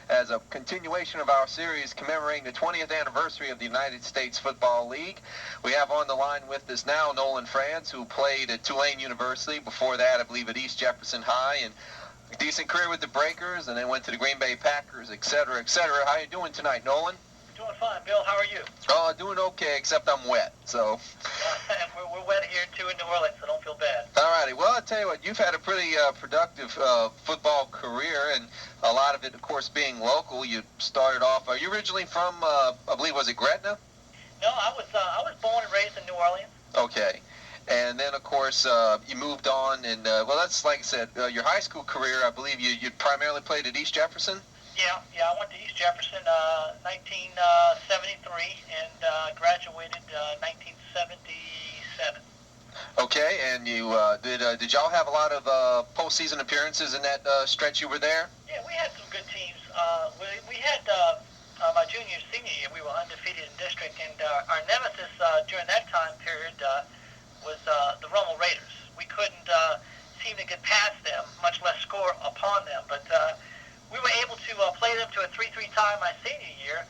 as a continuation of our series commemorating the 20th anniversary of the United States Football League. We have on the line with us now Nolan Franz, who played at Tulane University. Before that, I believe at East Jefferson High, and a decent career with the Breakers, and then went to the Green Bay Packers, etc., etc. How are you doing tonight, Nolan? Doing fine, Bill. How are you? Oh, doing okay, except I'm wet, so. We're wet here, too, in New Orleans, so don't feel bad. All righty. Well, I'll tell you what, you've had a pretty productive football career, and a lot of it, of course, being local. You started off, are you originally from, I believe, was it Gretna? No, I was born and raised in New Orleans. Okay. And then, of course, you moved on, and, well, that's, like I said, your high school career, I believe you primarily played at East Jefferson? Yeah, I went to East Jefferson 1973 and graduated 1977. Okay, and you did y'all have a lot of postseason appearances in that stretch you were there? Yeah, we had some good teams. We had my junior senior year, we were undefeated in district, and our nemesis during that time period was the Rummel Raiders. We couldn't seem to get past them, much less score upon them, but we were able to play them to a 3-3 tie my senior year,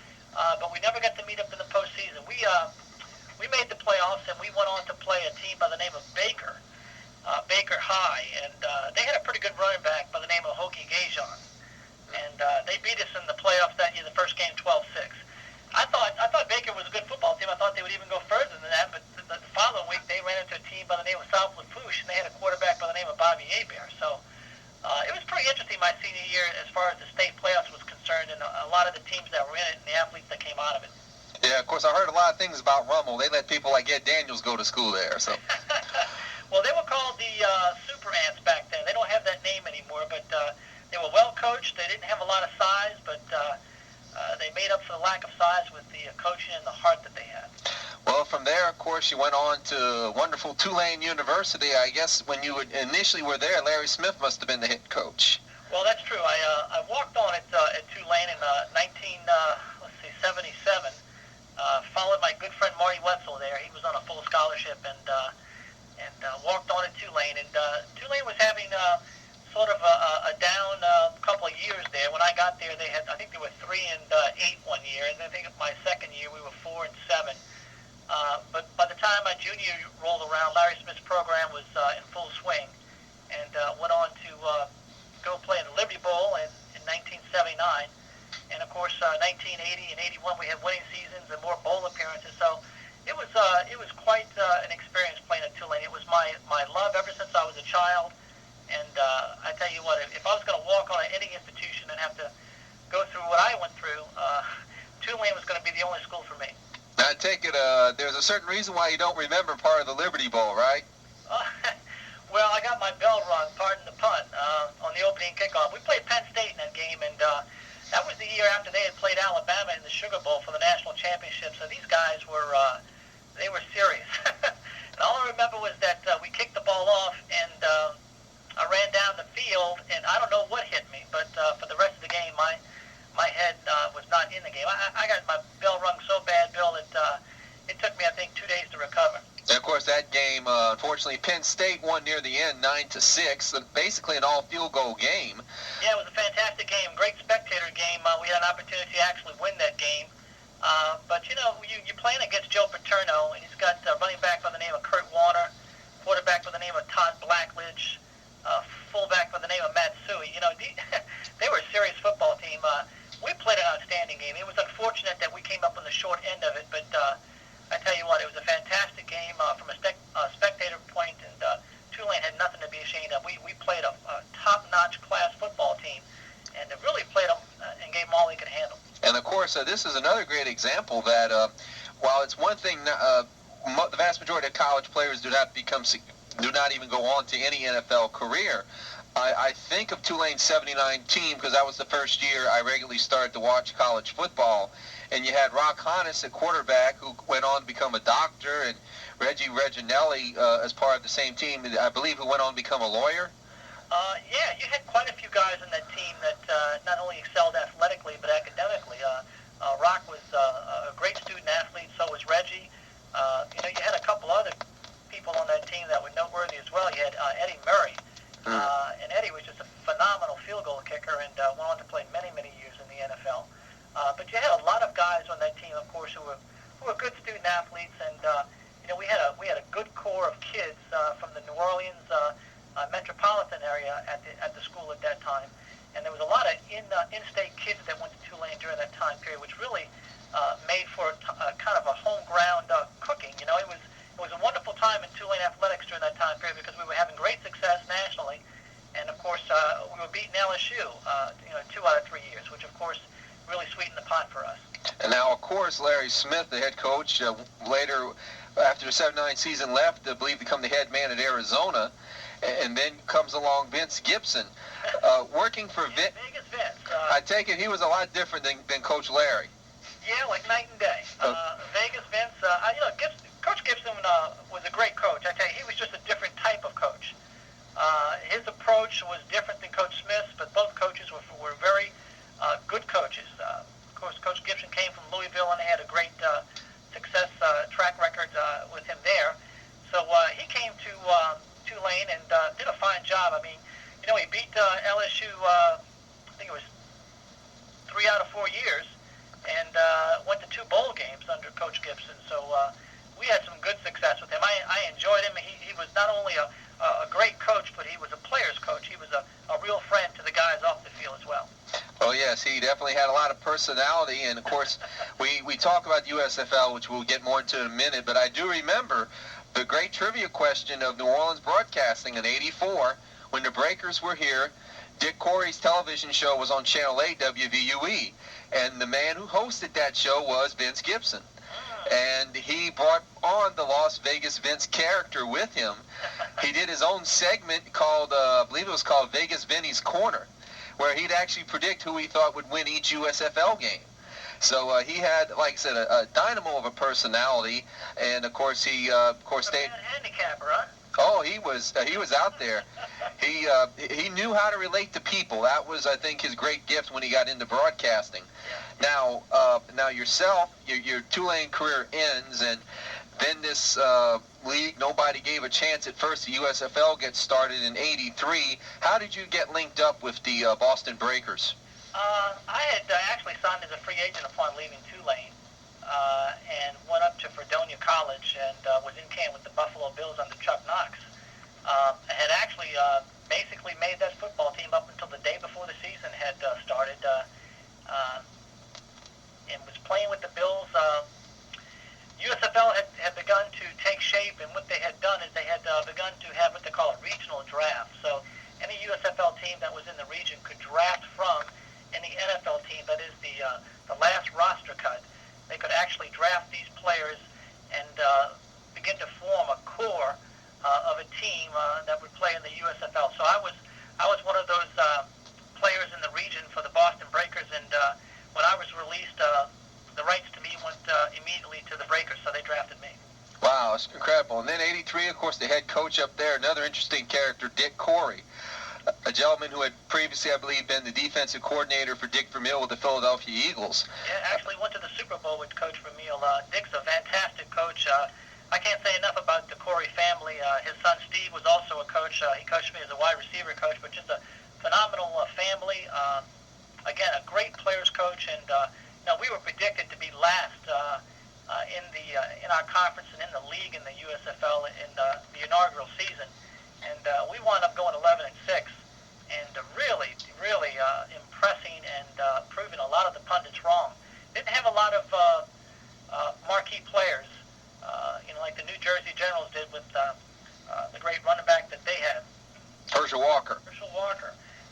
but we never got to meet up in the postseason. We made the playoffs, and we went on to play a team by the name of Baker High, and they had a pretty good running back by the name of Hokie Gajon, and they beat us in the playoffs that year, the first game 12-6. I thought Baker was a good football team. I thought they would even go further than that, but the following week they ran into a team by the name of South Lafourche, and they had a quarterback by the name of Bobby Hebert. So it was pretty interesting my senior year as far as the state playoffs was concerned, and a lot of the teams that were in it and the athletes that came out of it. Yeah, of course, I heard a lot of things about Rummel. They let people like Ed Daniels go to school there, so. Well, they were called the Super Ants back then. They don't have that name anymore, but they were well coached. They didn't have a lot of size, but they made up for the lack of size with the coaching and the heart that they had. Well, from there, of course, you went on to wonderful Tulane University. I guess when you initially were there, Larry Smith must have been the head coach. Well, that's true. I walked on at Tulane in 1977. Followed my good friend Marty Wetzel there. He was on a full scholarship, and walked on at Tulane. And Tulane was having sort of a down couple of years there. When I got there, I think they were 3-8 one year, and I think my second year we were 4-7. But by the time my junior year rolled around, Larry Smith's program was in full swing, and went on to go play in the Liberty Bowl in 1979. And of course, 1980 and 81, we had winning seasons and more bowl appearances. So it was quite an experience playing at Tulane. It was my love ever since I was a child. And I tell you what, if I was going to walk on any institution and have to go through what I went through, Tulane was going to be the only school for me. Now, I take it there's a certain reason why you don't remember part of the Liberty Bowl, right? Well, I got my bell rung, pardon the pun, on the opening kickoff. We played Penn State in that game, and that was the year after they had played Alabama in the Sugar Bowl for the national championship. So these guys were serious. And all I remember was that we kicked the ball off, and I ran down the field, and I don't know what hit me, but for the rest of the game, my head was not in the game. I got my bell rung so bad, Bill, that it took me, I think, 2 days to recover. And of course, that game, unfortunately, Penn State won near the end, 9-6, basically an all-field goal game. Yeah, it was a fantastic game, great spectator game. We had an opportunity to actually win that game. But, you know, you're playing against Joe Paterno, and he's got a running back by the name of Kurt Warner, quarterback by the name of Todd Blackledge, fullback by the name of Matt Suey. You know, they were a serious football team. We played an outstanding game. It was unfortunate that we came up on the short end of it, but I tell you what, it was a fantastic game from a spectator point, and Tulane had nothing to be ashamed of. We played a top-notch class football team, and really played them and gave them all they could handle. And of course, this is another great example that while it's one thing, the vast majority of college players do not even go on to any NFL career. I think of Tulane's 79 team because that was the first year I regularly started to watch college football. And you had Rock Honus at quarterback, who went on to become a doctor, and Reggie Reginelli as part of the same team, I believe, who went on to become a lawyer. Yeah, you had quite a few guys in that team that not only excelled athletically but academically. Rock was a great student athlete, so was Reggie. You know, you had a couple other people on that team that were noteworthy as well. You had Eddie Murray, and Eddie was just a phenomenal field goal kicker and went on to play many, many years in the NFL. But you had a lot of guys on that team, of course, who were good student athletes, and we had a good core of kids from the New Orleans metropolitan area at the school at that time, and there was a lot of in-state kids that went to Tulane during that time period, which really made for kind of a home ground cooking. It was a wonderful time in Tulane athletics during that time period because we were having great success nationally, and of course we were beating LSU 2 out of 3 years, which of course really sweetened the pot for us. And now, of course, Larry Smith, the head coach, later after the 7-9 season left, I believe, to become the head man at Arizona, and then comes along Vince Gibson, working for Vince. I take it he was a lot different than Coach Larry. Yeah, like night and day. Vegas Vince, Coach Gibson was a great coach. I tell you, he was just a different type of coach. His approach was different than Coach Smith's, but both coaches were very good coaches. Of course, Coach Gibson came from Louisville and had a great success track record with him there. So he came to Tulane and did a fine job. I mean, he beat LSU, I think it was 3 out of 4 years, and went to 2 bowl games under Coach Gibson. So we had some good success with him. I enjoyed him. He was not only a great coach, but he was a player's coach. He was a real friend to the guys off the field as well. Oh, yes, he definitely had a lot of personality, and, of course, we talk about the USFL, which we'll get more into in a minute, but I do remember the great trivia question of New Orleans broadcasting in '84 when the Breakers were here. Dick Corey's television show was on Channel 8 WVUE, and the man who hosted that show was Vince Gibson. And he brought on the Las Vegas Vince character with him. He did his own segment called, I believe it was called Vegas Vinny's Corner, where he'd actually predict who he thought would win each USFL game. So he had, like I said, a dynamo of a personality, and of course he stayed. A handicapper, huh? Oh, he was out there. He knew how to relate to people. That was, I think, his great gift when he got into broadcasting. Now yourself, your Tulane career ends, and then this league, nobody gave a chance at first. The USFL gets started in '83. How did you get linked up with the Boston Breakers? I had actually signed as a free agent upon leaving Tulane, and went up to Fredonia College and was in camp with the Buffalo Bills under Chuck Knox. I had actually basically made that football team up until the day before the season had started, and was playing with the Bills. USFL had begun to take shape, and what they had done is they had begun to have what they call a regional draft. So any USFL team that was in the region could draft from any NFL team that is the last roster cut. They could actually draft these players and begin to form a core of a team that would play in the USFL. So I was one of those players in the region for the Boston Breakers, and when I was released, the rights to me went immediately to the Breakers, so they drafted me. Wow, it's incredible. And then '83, of course, the head coach up there, another interesting character, Dick Corey, a gentleman who had previously, I believe, been the defensive coordinator for Dick Vermeil with the Philadelphia Eagles. Yeah, actually went to the Super Bowl with Coach Vermeil. Dick's a fantastic coach. I can't say enough about the Corey family. His son Steve was also a coach. He coached me as a wide receiver coach, but just a phenomenal family. Again, a great players coach, and we were predicted to be last in our conference and in the league in the USFL in the inaugural season, and we wound up going 11-6, and really impressing and proving a lot of the pundits wrong. Didn't have a lot of marquee players, like the New Jersey Generals did with the great running back that they had, Herschel Walker.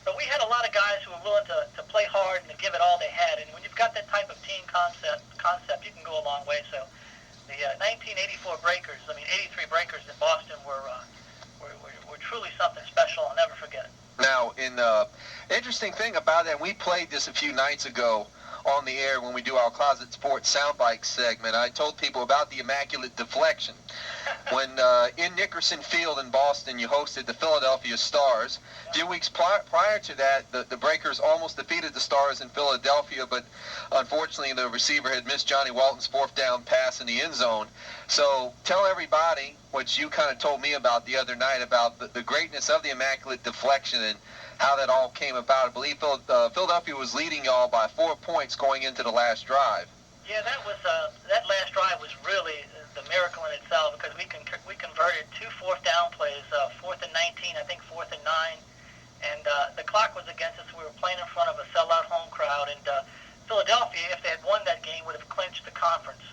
But we had a lot of guys who were willing to play hard and to give it all they had. And when you've got that type of team concept, you can go a long way. So the 1984 Breakers, 83 Breakers in Boston were truly something special. I'll never forget it. Now, interesting thing about that, we played this a few nights ago on the air when we do our Closet Sports Soundbite segment. I told people about the immaculate deflection. When in Nickerson Field in Boston, you hosted the Philadelphia Stars. A few weeks prior to that, the Breakers almost defeated the Stars in Philadelphia, but unfortunately the receiver had missed Johnny Walton's 4th down pass in the end zone. So tell everybody what you kind of told me about the other night about the greatness of the immaculate deflection and how that all came about. I believe Philadelphia was leading y'all by 4 points going into the last drive. Yeah, that last drive was really the miracle in itself because we converted 2 fourth down plays, 4th and 19, I think 4th and 9, and the clock was against us. We were playing in front of a sellout home crowd, and Philadelphia, if they had won that game, would have clinched the conference.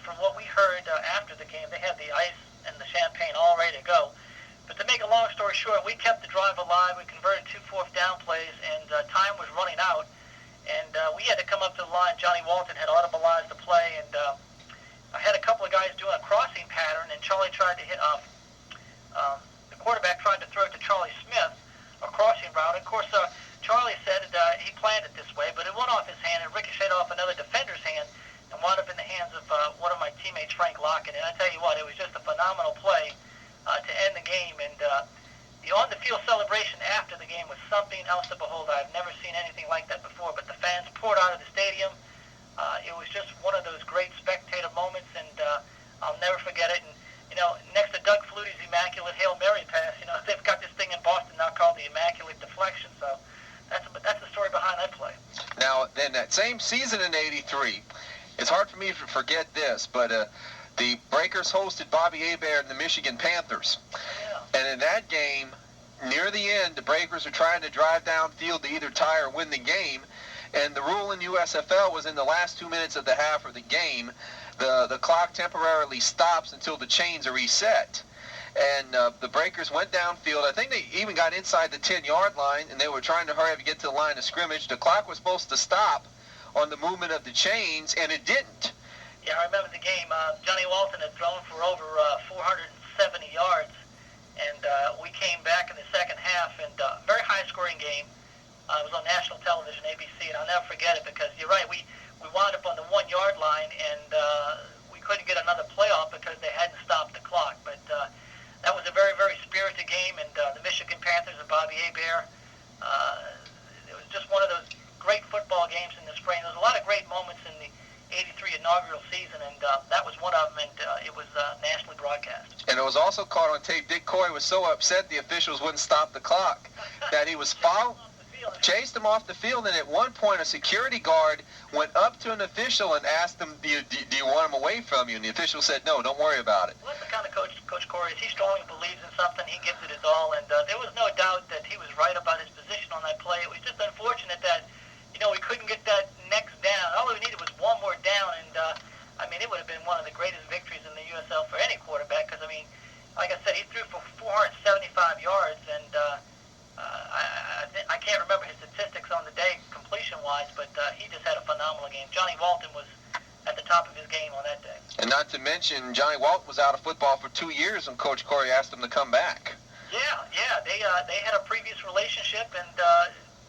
From what we heard after the game, they had the ice and the champagne all ready to go. But to make a long story short, we kept the drive alive. We converted 2 fourth down plays, and time was running out. And we had to come up to the line. Johnny Walton had audibilized the play, and I had a couple of guys doing a crossing pattern, and Charlie tried to hit the quarterback tried to throw it to Charlie Smith, a crossing route. Of course, Charlie said he planned it this way, but it went off his hand and ricocheted off another defender's hand and wound up in the hands of one of my teammates, Frank Lockett. And I tell you what, it was just a phenomenal play to end the game. And the on-the-field celebration after the game was something else to behold. I've never seen anything like that before, but the fans poured out of the stadium. It was just one of those great spectator moments, and I'll never forget it. And, next to Doug Flutie's Immaculate Hail Mary pass, they've got this thing in Boston now called the Immaculate Deflection, so that's the story behind that play. Now, then that same season in '83, it's hard for me to forget this, but the Breakers hosted Bobby Hebert and the Michigan Panthers. Yeah. And in that game, near the end, the Breakers were trying to drive downfield to either tie or win the game. And the rule in USFL was in the last 2 minutes of the half or the game, the clock temporarily stops until the chains are reset. And the Breakers went downfield. I think they even got inside the 10-yard line, and they were trying to hurry up and get to the line of scrimmage. The clock was supposed to stop on the movement of the chains, and it didn't. Yeah, I remember the game. Johnny Walton had thrown for over 470 yards, and we came back in the second half, and very high-scoring game. It was on national television, ABC, and I'll never forget it because you're right. We wound up on the 1-yard line, and we couldn't get another playoff because they hadn't stopped the clock. But that was a very, very spirited game, and the Michigan Panthers and Bobby Hebert, it was just one of those great football games in the spring. There was a lot of great moments in the '83 inaugural season, and that was one of them, and it was nationally broadcast. And it was also caught on tape. Dick Corey was so upset the officials wouldn't stop the clock that he was chased him off the field, and at one point a security guard went up to an official and asked him, do you want him away from you? And the official said, no, don't worry about it. Well, that's the kind of Coach Corey is. He strongly believes in something. He gives it his all, and there was no doubt that he was right about his position on that play. It was just unfortunate that we couldn't get that next down. All we needed was one more down, and it would have been one of the greatest victories in the USL for any quarterback because, like I said, he threw for 475 yards, and I can't remember his statistics on the day completion-wise, but he just had a phenomenal game. Johnny Walton was at the top of his game on that day. And not to mention, Johnny Walton was out of football for 2 years, and Coach Corey asked him to come back. Yeah, they had a previous relationship, and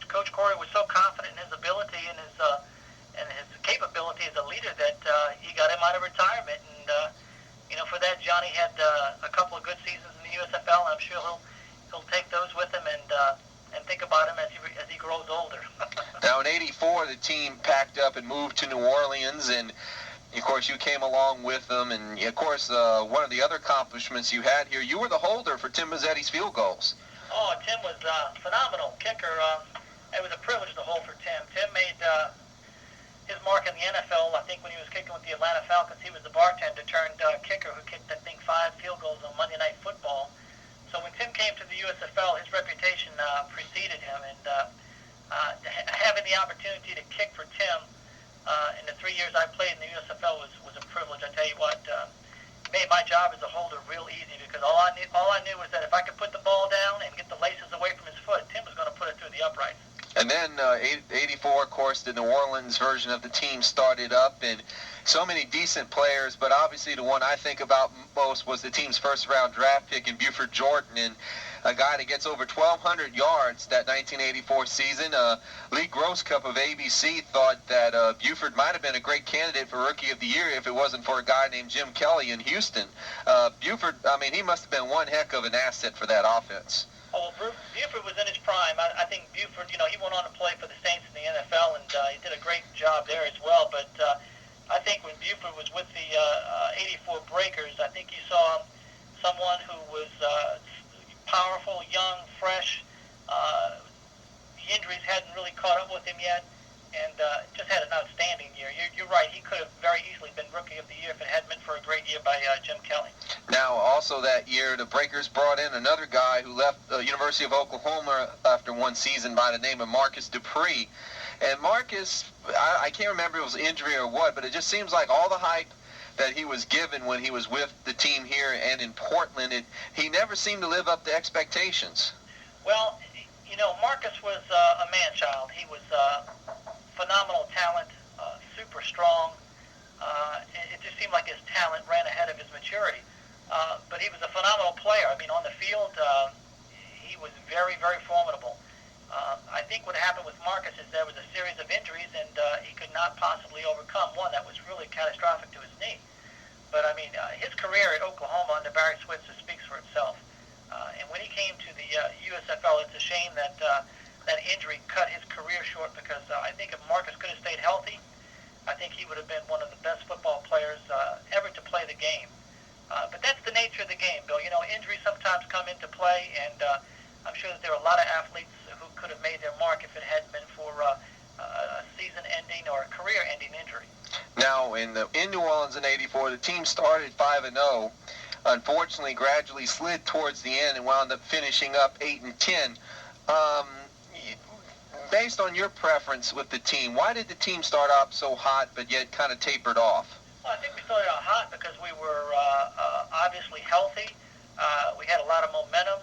Coach Corey was so confident in his ability and his capability as a leader that he got him out of retirement. And for that, Johnny had a couple of good seasons in the USFL, and I'm sure he'll take those with him and think about him as he grows older. Now in '84, the team packed up and moved to New Orleans, and of course you came along with them. And of course, one of the other accomplishments you had here, you were the holder for Tim Mazzetti's field goals. Oh, Tim was a phenomenal kicker. It was a privilege to hold for Tim. Tim made his mark in the NFL, I think, when he was kicking with the Atlanta Falcons. He was the bartender turned kicker who kicked, I think, 5 field goals on Monday Night Football. So when Tim came to the USFL, his reputation preceded him, and having the opportunity to kick for Tim in the 3 years I played in the USFL was a privilege. I tell you what, it made my job as a holder real easy because all I knew was that if I could put the ball down and get the laces away from his foot, Tim was going to put it through the uprights. And then '84, of course, the New Orleans version of the team started up, and so many decent players, but obviously the one I think about most was the team's first-round draft pick in Buford Jordan, and a guy that gets over 1,200 yards that 1984 season. Lee Grosscup of ABC thought that Buford might have been a great candidate for Rookie of the Year if it wasn't for a guy named Jim Kelly in Houston. Buford, he must have been one heck of an asset for that offense. Oh, well, Buford was in his prime. I think Buford, he went on to play for the Saints in the NFL, and he did a great job there as well. But I think when Buford was with the '84 Breakers, I think you saw someone who was powerful, young, fresh. The injuries hadn't really caught up with him yet, and just had an outstanding year. You're right. He could have very easily been Rookie of the Year if it hadn't been for a great year by Jim Kelly. Now, also that year, the Breakers brought in another guy who left the University of Oklahoma after one season by the name of Marcus Dupree. And Marcus, I can't remember if it was injury or what, but it just seems like all the hype that he was given when he was with the team here and in Portland, he never seemed to live up to expectations. Well, Marcus was a man-child. He was phenomenal talent, super strong. It just seemed like his talent ran ahead of his maturity. But he was a phenomenal player. I mean, on the field, he was very, very formidable. I think what happened with Marcus is there was a series of injuries, and he could not possibly overcome one that was really catastrophic to his knee. But, I mean, his career at Oklahoma under Barry Switzer speaks for itself. And when he came to the USFL, it's a shame that that injury cut his career short, because I think if Marcus could have stayed healthy, I think he would have been one of the best football players ever to play the game. But that's the nature of the game, Bill. Injuries sometimes come into play, and I'm sure that there are a lot of athletes who could have made their mark if it hadn't been for a season-ending or a career-ending injury. Now, in New Orleans in '84, the team started 5-0. Unfortunately, gradually slid towards the end and wound up finishing up 8-10. Based on your preference with the team, why did the team start out so hot but yet kind of tapered off? Well, I think we started out hot because we were obviously healthy. We had a lot of momentum,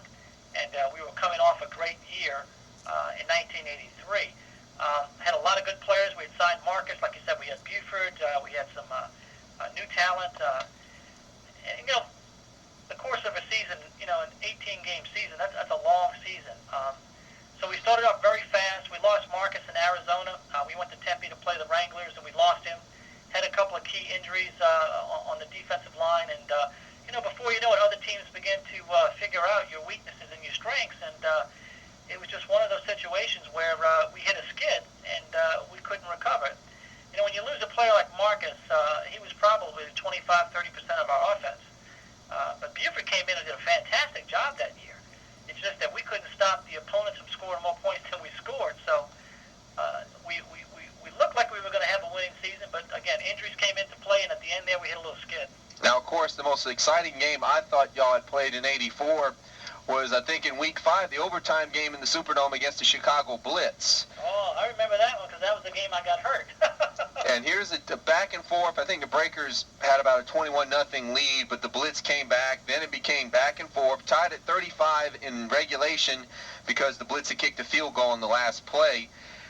and we were coming off a great year in 1983. Had a lot of good players. We had signed Marcus, like you said. We had Buford. We had some new talent. And, the course of a season, an 18-game season, that's a long season. So we started off very fast. We lost Marcus in Arizona. We went to Tempe to play the Wranglers, and we lost him. Had a couple of key injuries on the defensive line, and before you know it, other teams begin to figure out your weaknesses and your strengths, and it was just one of those situations where we hit a skid, and we couldn't recover. When you lose a player like Marcus, he was probably 25-30% of our offense. But Buford came in and did a fantastic job that year. It's just that we couldn't stop the opponents from scoring more points than we scored. So we looked like we were going to have a winning season, but again, injuries came into play, and at the end there we hit a little skid. Now, of course, the most exciting game I thought y'all had played in '84 was, I think, in Week 5, the overtime game in the Superdome against the Chicago Blitz. Oh, I remember that one because that was the game I got hurt. And here's a back and forth. I think the Breakers had about a 21-0 lead, but the Blitz came back. Then it became back and forth, tied at 35 in regulation because the Blitz had kicked a field goal in the last play.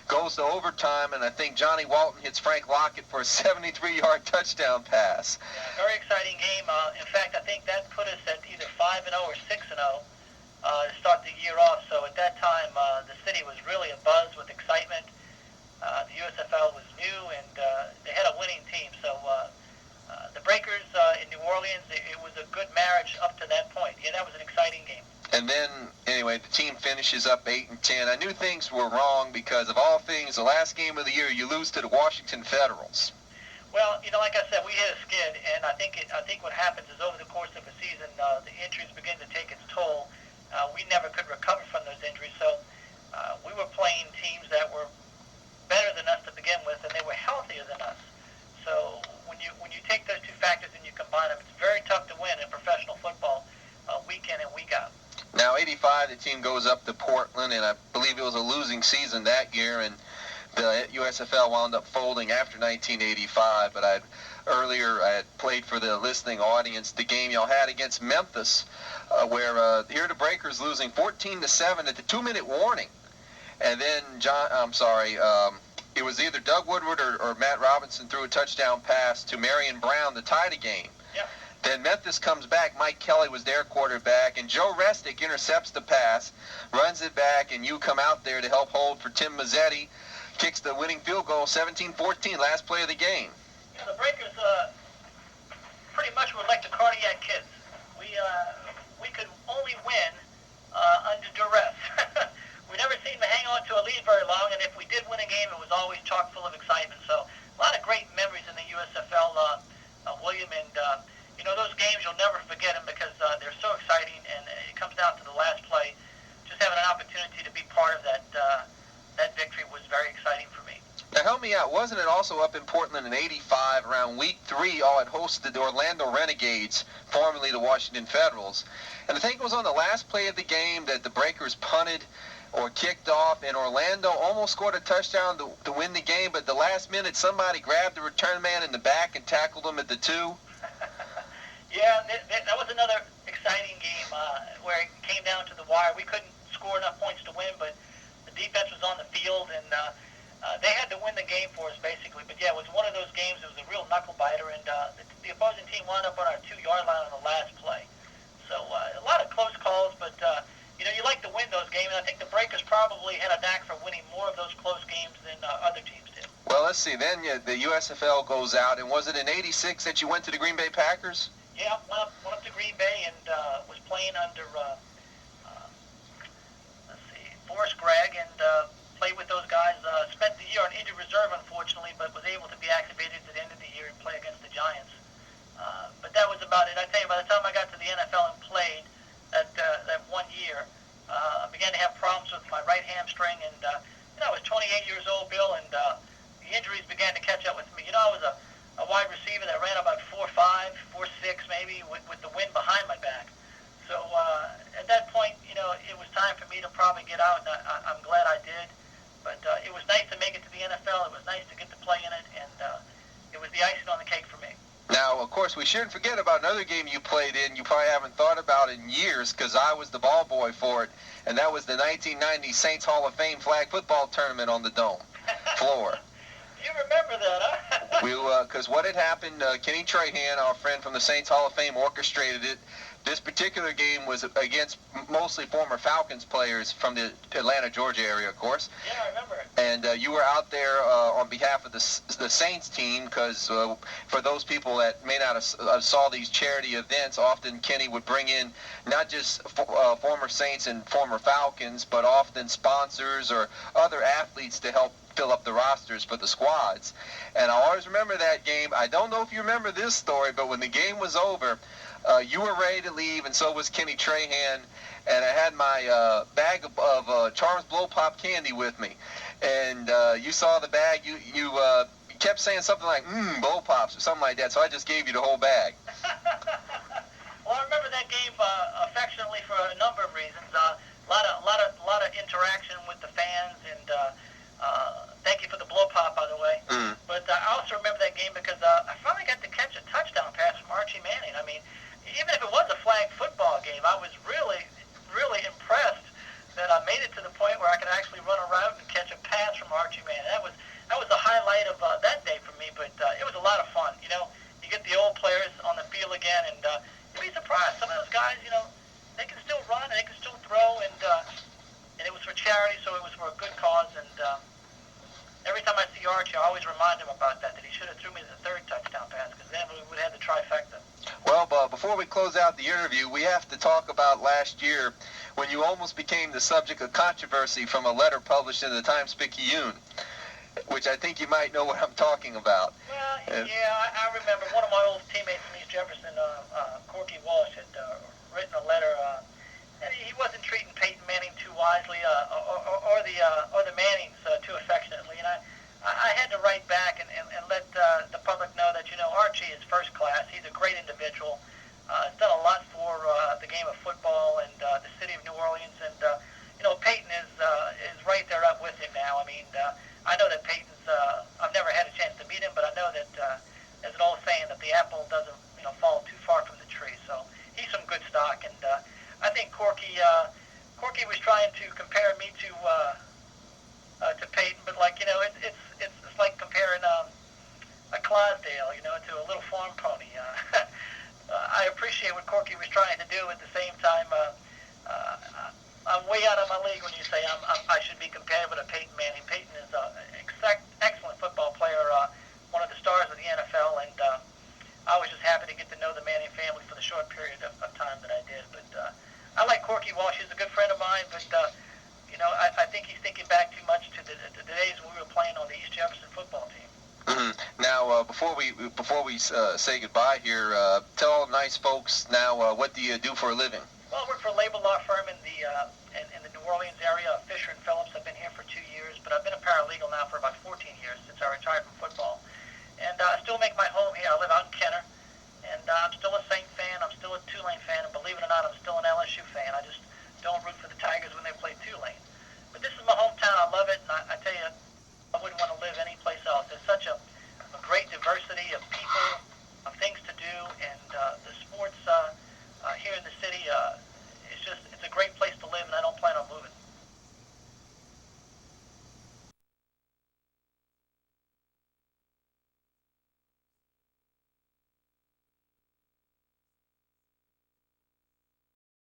Goes to overtime, and I think Johnny Walton hits Frank Lockett for a 73-yard touchdown pass. Yeah, very exciting game. In fact, I think that put us at either 5-0 or 6-0 to start the year off. So at that time, the city was really abuzz with excitement. The USFL was new, and they had a winning team. So the Breakers in New Orleans, it was a good marriage up to that point. Yeah, that was an exciting game. And then, anyway, the team finishes up 8-10. I knew things were wrong because, of all things, the last game of the year, you lose to the Washington Federals. Well, like I said, we hit a skid, and I think what happens is over the course of a season, the injuries begin to take its toll. We never could recover from those injuries, so we were playing teams that were better than us to begin with, and they were healthier than us. So when you take those two factors and you combine them, it's very tough to win in professional football week in and week out. Now, '85, the team goes up to Portland, and I believe it was a losing season that year, and the USFL wound up folding after 1985. But I had played for the listening audience the game y'all had against Memphis, where here the Breakers losing 14-7 at the 2-minute warning. And then it was either Doug Woodward or Matt Robinson threw a touchdown pass to Marion Brown to tie the game. Yep. Then Memphis comes back. Mike Kelly was their quarterback, and Joe Restick intercepts the pass, runs it back, and you come out there to help hold for Tim Mazzetti, kicks the winning field goal, 17-14, last play of the game. Yeah, the Breakers pretty much were like the cardiac kids. We could only win under duress. We never seemed to hang on to a lead very long, and if we did win a game, it was always chock full of excitement. So a lot of great memories in the USFL, William, and those games, you'll never forget them because they're so me out, wasn't it also up in Portland in '85 around week 3? All had hosted the Orlando Renegades, formerly the Washington Federals. And I think it was on the last play of the game that the Breakers punted or kicked off, and Orlando almost scored a touchdown to win the game, but the last minute somebody grabbed the return man in the back and tackled him at the 2. Yeah, that was another exciting game where it came down to the wire. We couldn't score enough points to win, but the defense was on the field, and they had to win the game for us, basically. But, yeah, it was one of those games. It was a real knuckle-biter, and the opposing team wound up on our 2-yard line on the last play. So a lot of close calls, but, you like to win those games, and I think the Breakers probably had a knack for winning more of those close games than other teams did. Well, let's see. Then the USFL goes out, and was it in '86 that you went to the Green Bay Packers? Yeah, went up to Green Bay and was playing under, Forrest Gregg, and played with those guys. Spent the year on injured reserve, unfortunately, but was able to be activated at the end of the year and play against the Giants. But that was about it. I tell you, by the time I got to the NFL and played that 1 year, I began to have problems with my right hamstring, and I was 28 years old, Bill, and the injuries began to catch up with me. I was a wide receiver that ran about 4'5", 4'6", maybe, with the wind behind my back. So at that point, it was time for me to probably get out, and I'm glad I did. But it was nice to make it to the NFL. It was nice to get to play in it, and it was the icing on the cake for me. Now, of course, we shouldn't forget about another game you played in. You probably haven't thought about in years, because I was the ball boy for it, and that was the 1990 Saints Hall of Fame flag football tournament on the Dome floor. You remember that, huh? Because what had happened, Kenny Trahan, our friend from the Saints Hall of Fame, orchestrated it. This particular game was against mostly former Falcons players from the Atlanta, Georgia area, of course. Yeah, I remember it. And you were out there on behalf of the Saints team, because for those people that may not have saw these charity events, often Kenny would bring in not just former Saints and former Falcons, but often sponsors or other athletes to help fill up the rosters for the squads. And I always remember that game. I don't know if you remember this story, but when the game was over, you were ready to leave, and so was Kenny Trahan, and I had my bag of Charms Blow Pop candy with me. And you saw the bag. You kept saying something like, Blow Pops, or something like that, so I just gave you the whole bag. Well, I remember that game affectionately for a number of reasons. A lot of interaction with the fans, and thank you for the blow pop, by the way. But I also remember that game because I finally got to catch a touchdown pass from Archie Manning. I mean, even if it was a flag football game, I was really, really impressed that I made it to the point where I could actually run a route and catch a pass from Archie Manning. That was the highlight of that day for me. But it was a lot of fun. You get the old players on the field again, and you'd be surprised. Some of those guys, they can still run and they can still throw, and it was for charity, so it was for a good cause. And every time I see Archie, I always remind him about that he should have threw me the third touchdown pass, because then we would have the trifecta. Well, before we close out the interview, we have to talk about last year when you almost became the subject of controversy from a letter published in the Times-Picayune, which I think you might know what I'm talking about. Well, yeah, I remember one of my old teammates from East Jefferson, Corky Walsh, had written a letter. And he wasn't treating Peyton Manning too wisely, or the Mannings too affectionately. And I had to write back and let the public know that Archie is first class. He's a great individual. He's done a lot for the game of football and the city of New Orleans. And Peyton is right there up with him now. I mean, I know that Peyton's. I've never had a chance to meet him, but I know that there's an old saying that the apple doesn't fall too far from the tree. So he's some good stock, and I think Corky was trying to compare me to Peyton, but it's like comparing a Clydesdale, to a little farm pony. I appreciate what Corky was trying to do. At the same time, I'm way out of my league when you say I should be compared with a Peyton Manning. Peyton is an excellent football player, one of the stars of the NFL, and I was just happy to get to know the Manning family for the short period of time that I did. But I like Corky Walsh. He's a good friend of mine, but I think he's thinking back too much to the days when we were playing on the East Jefferson football team. Mm-hmm. Now, before we say goodbye here, tell all the nice folks now what do you do for a living? Well, I work for a labor law firm in the New Orleans area. Fisher and Phillips. I've been here for 2 years, but I've been a paralegal now for about 14 years since our Tulane fan, and believe it or not, I'm still an LSU fan. I just don't root for the Tigers when they play Tulane. But this is my hometown. I love it, and I tell you,